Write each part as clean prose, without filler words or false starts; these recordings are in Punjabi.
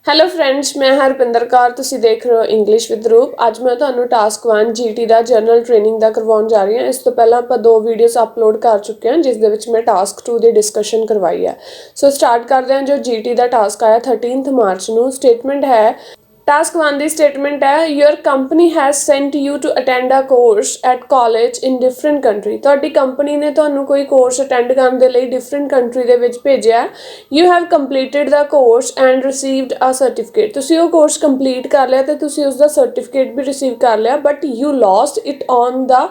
ਹੈਲੋ ਫਰੈਂਡਸ, ਮੈਂ ਹਰਪਿੰਦਰ ਕੌਰ। ਤੁਸੀਂ ਦੇਖ ਰਹੇ ਹੋ ਇੰਗਲਿਸ਼ ਵਿਦ ਰੂਪ। ਅੱਜ ਮੈਂ ਤੁਹਾਨੂੰ ਟਾਸਕ 1 ਜੀਟੀ ਦਾ ਜਨਰਲ ਟ੍ਰੇਨਿੰਗ ਦਾ ਕਰਵਾਉਣ ਜਾ ਰਹੀ ਹਾਂ। ਇਸ ਤੋਂ ਪਹਿਲਾਂ ਆਪਾਂ 2 ਵੀਡੀਓਜ਼ ਅਪਲੋਡ ਕਰ ਚੁੱਕੇ ਹਾਂ ਜਿਸ ਦੇ ਵਿੱਚ ਮੈਂ ਟਾਸਕ 2 ਦੀ ਡਿਸਕਸ਼ਨ ਕਰਵਾਈ ਹੈ। ਸੋ ਸਟਾਰਟ ਕਰਦੇ ਹਾਂ। ਜੋ ਜੀਟੀ ਦਾ ਟਾਸਕ ਆਇਆ 13 ਮਾਰਚ ਨੂੰ, ਸਟੇਟਮੈਂਟ ਹੈ टास्क 1 ਦੀ ਸਟੇਟਮੈਂਟ ਹੈ your company has sent you to attend a course at college in different country. ਤੁਹਾਡੀ ਕੰਪਨੀ ਨੇ ਤੁਹਾਨੂੰ ਕੋਈ ਕੋਰਸ ਅਟੈਂਡ ਕਰਨ ਦੇ ਲਈ ਡਿਫਰੈਂਟ ਕੰਟਰੀ ਦੇ ਵਿੱਚ ਭੇਜਿਆ। You have completed the course and received a certificate. ਤੁਸੀਂ ਉਹ ਕੋਰਸ ਕੰਪਲੀਟ ਕਰ ਲਿਆ ਤੇ ਤੁਸੀਂ ਉਸ ਦਾ ਸਰਟੀਫਿਕੇਟ ਵੀ ਰਿਸੀਵ ਕਰ ਲਿਆ, but you lost it on the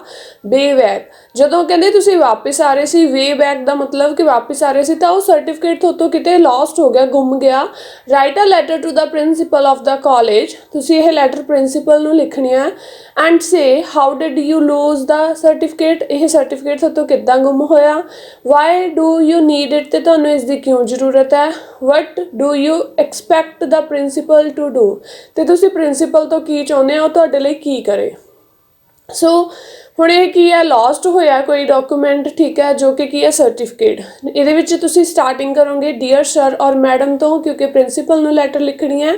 way back. ਜਦੋਂ ਕਹਿੰਦੇ ਤੁਸੀਂ ਵਾਪਿਸ ਆ ਰਹੇ ਸੀ, ਵੇ ਬੈਕ ਦਾ ਮਤਲਬ ਕਿ ਵਾਪਿਸ ਆ ਰਹੇ ਸੀ, ਤਾਂ ਉਹ ਸਰਟੀਫਿਕੇਟ ਤੁਹਾਤੋਂ ਕਿਤੇ ਲੋਸਟ ਹੋ ਗਿਆ, ਗੁੰਮ ਗਿਆ। Write a letter to the principal of the college. ਤੁਸੀਂ ਇਹ ਲੈਟਰ ਪ੍ਰਿੰਸੀਪਲ ਨੂੰ ਲਿਖਣੀ ਹੈ and say how did you lose the certificate. ਇਹ ਸਰਟੀਫਿਕੇਟ ਤੁਹਾਤੋਂ ਕਿੱਦਾਂ ਗੁੰਮ ਹੋਇਆ। Why do you need it, ਤੇ ਤੁਹਾਨੂੰ ਇਸ ਦੀ ਕਿਉਂ ਜ਼ਰੂਰਤ ਹੈ। What do you expect the principal to do, ਤੇ ਤੁਸੀਂ ਪ੍ਰਿੰਸੀਪਲ ਤੋਂ ਕੀ ਚਾਹੁੰਦੇ ਹੋ ਤੁਹਾਡੇ ਲਈ ਕੀ ਕਰੇ। ਸੋ ਹੁਣ ਇਹ ਕੀ ਹੈ, ਲੋਸਟ ਹੋਇਆ ਕੋਈ ਡਾਕੂਮੈਂਟ, ਠੀਕ ਹੈ, ਜੋ ਕਿ ਕੀ ਹੈ ਸਰਟੀਫਿਕੇਟ। ਇਹਦੇ ਵਿੱਚ ਤੁਸੀਂ ਸਟਾਰਟਿੰਗ ਕਰੋਗੇ ਡੀਅਰ ਸਰ ਔਰ ਮੈਡਮ ਤੋਂ, ਕਿਉਂਕਿ ਪ੍ਰਿੰਸੀਪਲ ਨੂੰ ਲੈਟਰ ਲਿਖਣੀ ਹੈ।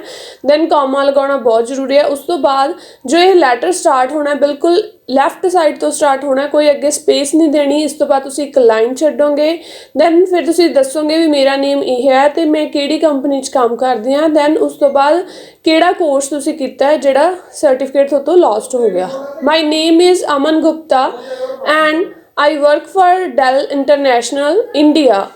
ਦੈਨ ਕੌਮਾ ਲਗਾਉਣਾ ਬਹੁਤ ਜ਼ਰੂਰੀ ਹੈ। ਉਸ ਤੋਂ ਬਾਅਦ ਜੋ ਇਹ ਲੈਟਰ ਸਟਾਰਟ ਹੋਣਾ ਬਿਲਕੁਲ ਲੈਫਟ ਸਾਈਡ ਤੋਂ ਸਟਾਰਟ ਹੋਣਾ, ਕੋਈ ਅੱਗੇ ਸਪੇਸ ਨਹੀਂ ਦੇਣੀ। ਇਸ ਤੋਂ ਬਾਅਦ ਤੁਸੀਂ ਇੱਕ ਲਾਈਨ ਛੱਡੋਗੇ। ਦੈਨ ਫਿਰ ਤੁਸੀਂ ਦੱਸੋਗੇ ਵੀ ਮੇਰਾ ਨੇਮ ਇਹ ਹੈ ਤੇ ਮੈਂ ਕਿਹੜੀ ਕੰਪਨੀ 'ਚ ਕੰਮ ਕਰਦੀ ਹਾਂ। ਦੈਨ ਉਸ ਤੋਂ ਬਾਅਦ ਕਿਹੜਾ ਕੋਰਸ ਤੁਸੀਂ ਕੀਤਾ ਹੈ ਜਿਹੜਾ ਸਰਟੀਫਿਕੇਟ ਤੁਹਾਤੋਂ ਲੋਸਟ ਹੋ ਗਿਆ। My name is Aman Gupta and I work for Dell International India.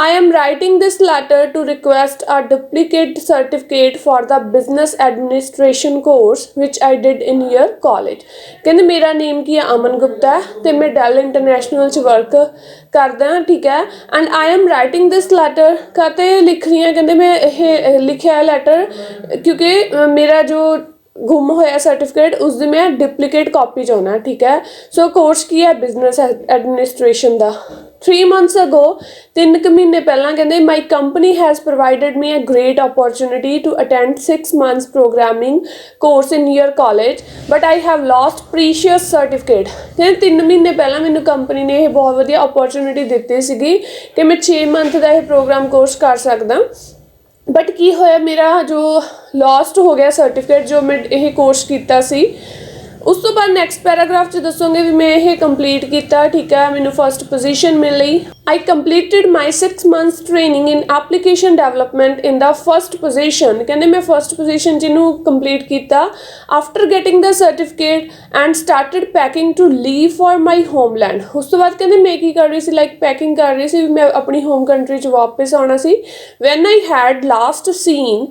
I am writing this letter to request a duplicate certificate for the business administration course which I did in your college। ਕਹਿੰਦੇ ਮੇਰਾ ਨੇਮ ਕੀ ਹੈ, ਅਮਨ ਗੁਪਤਾ ਹੈ ਤੇ ਮੈਂ ਡੈਲ ਇੰਟਰਨੈਸ਼ਨਲ 'ਚ ਵਰਕ ਕਰਦਾ ਹਾਂ, ਠੀਕ ਹੈ। And I M writing this letter, ਕਾਤੇ ਲਿਖ ਰਹੀ ਹਾਂ, ਕਹਿੰਦੇ ਮੈਂ ਇਹ ਲਿਖਿਆ ਹੈ ਲੈਟਰ ਕਿਉਂਕਿ ਮੇਰਾ ਜੋ ਗੁੰਮ ਹੋਇਆ ਸਰਟੀਫਿਕੇਟ ਉਸਦੀ ਮੈਂ ਡੁਪਲੀਕੇਟ ਕਾਪੀ ਚਾਹੁੰਦਾ, ਠੀਕ ਹੈ। ਸੋ ਕੋਰਸ ਕੀ ਹੈ, ਬਿਜ਼ਨਸ ਐਡਮਿਨਿਸਟ੍ਰੇਸ਼ਨ ਦਾ। 3 months ago, 3 ਮਹੀਨੇ ਪਹਿਲਾਂ ਕਹਿੰਦੇ my company has provided me a great opportunity to attend 6 months programming course in your college but I have lost precious certificate. ਕਹਿੰਦੇ 3 ਮਹੀਨੇ ਪਹਿਲਾਂ ਮੈਨੂੰ ਕੰਪਨੀ ਨੇ ਇਹ ਬਹੁਤ ਵਧੀਆ ਓਪਰਚੁਨਿਟੀ ਦਿੱਤੀ ਸੀਗੀ ਕਿ ਮੈਂ 6 month ਦਾ ਇਹ ਪ੍ਰੋਗਰਾਮ ਕੋਰਸ ਕਰ ਸਕਦਾ, ਬਟ ਕੀ ਹੋਇਆ, ਮੇਰਾ ਜੋ ਲੋਸਟ ਹੋ ਗਿਆ ਸਰਟੀਫਿਕੇਟ ਜੋ ਮੈਂ ਇਹ ਕੋਰਸ ਕੀਤਾ ਸੀ। ਉਸ ਤੋਂ ਬਾਅਦ ਨੈਕਸਟ ਪੈਰਾਗ੍ਰਾਫ 'ਚ ਦੱਸੋਗੇ ਵੀ ਮੈਂ ਇਹ ਕੰਪਲੀਟ ਕੀਤਾ, ਠੀਕ ਹੈ, ਮੈਨੂੰ ਫਸਟ ਪੋਜੀਸ਼ਨ ਮਿਲੀ। I completed my 6 months training in application development in the first position. ਕਹਿੰਦੇ ਮੈਂ ਫਸਟ ਪੋਜੀਸ਼ਨ 'ਚ ਇਹਨੂੰ ਕੰਪਲੀਟ ਕੀਤਾ। After getting the certificate and started packing to leave for my homeland. ਉਸ ਤੋਂ ਬਾਅਦ ਕਹਿੰਦੇ ਮੈਂ ਕੀ ਕਰ ਰਹੀ ਸੀ, ਲਾਈਕ ਪੈਕਿੰਗ ਕਰ ਰਹੀ ਸੀ, ਮੈਂ ਆਪਣੀ ਹੋਮ ਕੰਟਰੀ 'ਚ ਵਾਪਸ ਆਉਣਾ ਸੀ। When I had last seen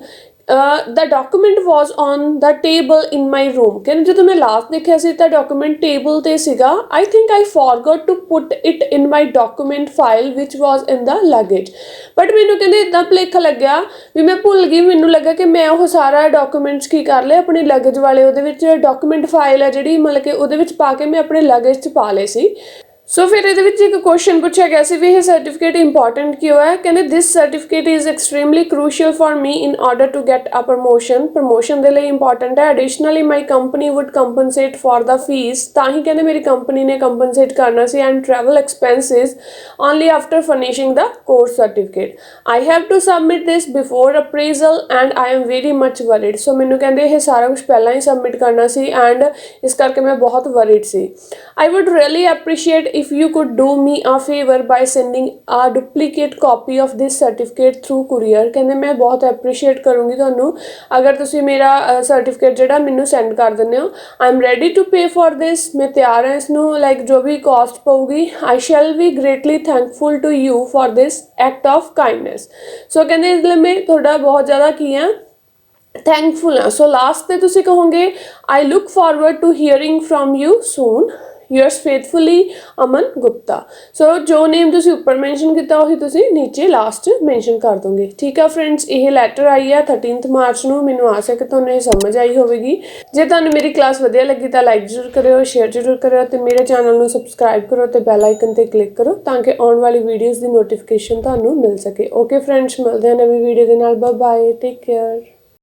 the document was on the table in my room. ਕਹਿੰਦੇ ਜਦੋਂ ਮੈਂ ਲਾਸਟ ਦੇਖਿਆ ਸੀ ਤਾਂ ਡਾਕੂਮੈਂਟ ਟੇਬਲ 'ਤੇ ਸੀਗਾ। I think I forgot to put it in my document file ਵਿਚ was in the luggage. But ਮੈਨੂੰ ਕਹਿੰਦੇ ਇੱਦਾਂ ਭੁਲੇਖਾ ਲੱਗਿਆ ਵੀ ਮੈਂ ਭੁੱਲ ਗਈ। ਮੈਨੂੰ ਲੱਗਾ ਕਿ ਮੈਂ ਉਹ ਸਾਰਾ ਡਾਕੂਮੈਂਟਸ ਕੀ ਕਰ ਲਿਆ, ਆਪਣੇ ਲਗੇਜ ਵਾਲੇ ਉਹਦੇ ਵਿੱਚ ਡਾਕੂਮੈਂਟ ਫਾਈਲ ਹੈ ਜਿਹੜੀ, ਮਤਲਬ ਕਿ ਉਹਦੇ ਵਿੱਚ ਪਾ ਕੇ ਮੈਂ ਆਪਣੇ ਲਗੇਜ 'ਚ ਪਾ ਲਏ ਸੀ। ਸੋ ਫਿਰ ਇਹਦੇ ਵਿੱਚ ਇੱਕ ਕੁਐਸਚਨ ਪੁੱਛਿਆ ਗਿਆ ਸੀ ਵੀ ਇਹ ਸਰਟੀਫਿਕੇਟ ਇੰਪੋਰਟੈਂਟ ਕਿਉਂ ਹੈ। ਕਹਿੰਦੇ this certificate is extremely crucial for me in order to get a promotion. Promotion ਦੇ ਲਈ ਇੰਪੋਰਟੈਂਟ ਹੈ। Additionally my company would compensate for the fees. ਤਾਂ ਹੀ ਕਹਿੰਦੇ ਮੇਰੀ ਕੰਪਨੀ ਨੇ ਕੰਪਨਸੇਟ ਕਰਨਾ ਸੀ and travel expenses only after finishing the course certificate. I have to submit this before appraisal and I am very much worried. So ਮੈਨੂੰ ਕਹਿੰਦੇ ਇਹ ਸਾਰਾ ਕੁਛ ਪਹਿਲਾਂ ਹੀ ਸਬਮਿਟ ਕਰਨਾ ਸੀ ਐਂਡ ਇਸ ਕਰਕੇ ਮੈਂ ਬਹੁਤ worried C. I wood really appreciate if you could do me a favor by sending a duplicate copy of this certificate through courier। ਕਹਿੰਦੇ ਮੈਂ ਬਹੁਤ ਐਪਰੀਸ਼ੀਏਟ ਕਰੂੰਗੀ ਤੁਹਾਨੂੰ ਅਗਰ ਤੁਸੀਂ ਮੇਰਾ ਸਰਟੀਫਿਕੇਟ ਜਿਹੜਾ ਮੈਨੂੰ ਸੈਂਡ ਕਰ ਦਿੰਦੇ ਹੋ। I am ready to pay for this. ਮੈਂ ਤਿਆਰ ਹਾਂ ਇਸ ਨੂੰ, ਲਾਈਕ ਜੋ ਵੀ ਕਾਸਟ ਪਊਗੀ। I shall be greatly thankful to you for this act of kindness. So ਕਹਿੰਦੇ ਇਸ ਲਈ ਮੈਂ ਤੁਹਾਡਾ ਬਹੁਤ ਜ਼ਿਆਦਾ ਕੀ ਆ, ਥੈਂਕਫੁਲ ਹਾਂ। ਸੋ ਲਾਸਟ ਤੇ ਤੁਸੀਂ ਕਹੋਗੇ I look forward to hearing from you soon, yours faithfully Aman Gupta. So ਜੋ ਨੇਮ ਤੁਸੀਂ ਉੱਪਰ ਮੈਂਸ਼ਨ ਕੀਤਾ ਉਹੀ ਤੁਸੀਂ ਨੀਚੇ ਲਾਸਟ ਮੈਂਸ਼ਨ ਕਰ ਦੋਗੇ, ਠੀਕ ਆ ਫਰੈਂਡਸ। ਇਹ ਲੈਟਰ ਆਈ ਆ 13 ਮਾਰਚ ਨੂੰ। ਮੈਨੂੰ ਆਸ ਹੈ ਕਿ ਤੁਹਾਨੂੰ ਇਹ ਸਮਝ ਆਈ ਹੋਵੇਗੀ। ਜੇ ਤੁਹਾਨੂੰ ਮੇਰੀ ਕਲਾਸ ਵਧੀਆ ਲੱਗੀ ਤਾਂ ਲਾਈਕ ਜ਼ਰੂਰ ਕਰਿਓ, ਸ਼ੇਅਰ ਜ਼ਰੂਰ ਕਰਿਓ ਤੇ ਮੇਰੇ ਚੈਨਲ ਨੂੰ ਸਬਸਕ੍ਰਾਈਬ ਕਰੋ ਤੇ ਬੈਲ ਆਈਕਨ ਤੇ ਕਲਿੱਕ ਕਰੋ ਤਾਂ ਕਿ ਆਉਣ ਵਾਲੀ ਵੀਡੀਓਜ਼ ਦੀ ਨੋਟੀਫਿਕੇਸ਼ਨ ਤੁਹਾਨੂੰ ਮਿਲ ਸਕੇ। ਓਕੇ ਫਰੈਂਡਸ, ਮਿਲਦੇ ਹਾਂ ਨਵੀਂ ਵੀਡੀਓ ਦੇ ਨਾਲ। Bye bye, take care.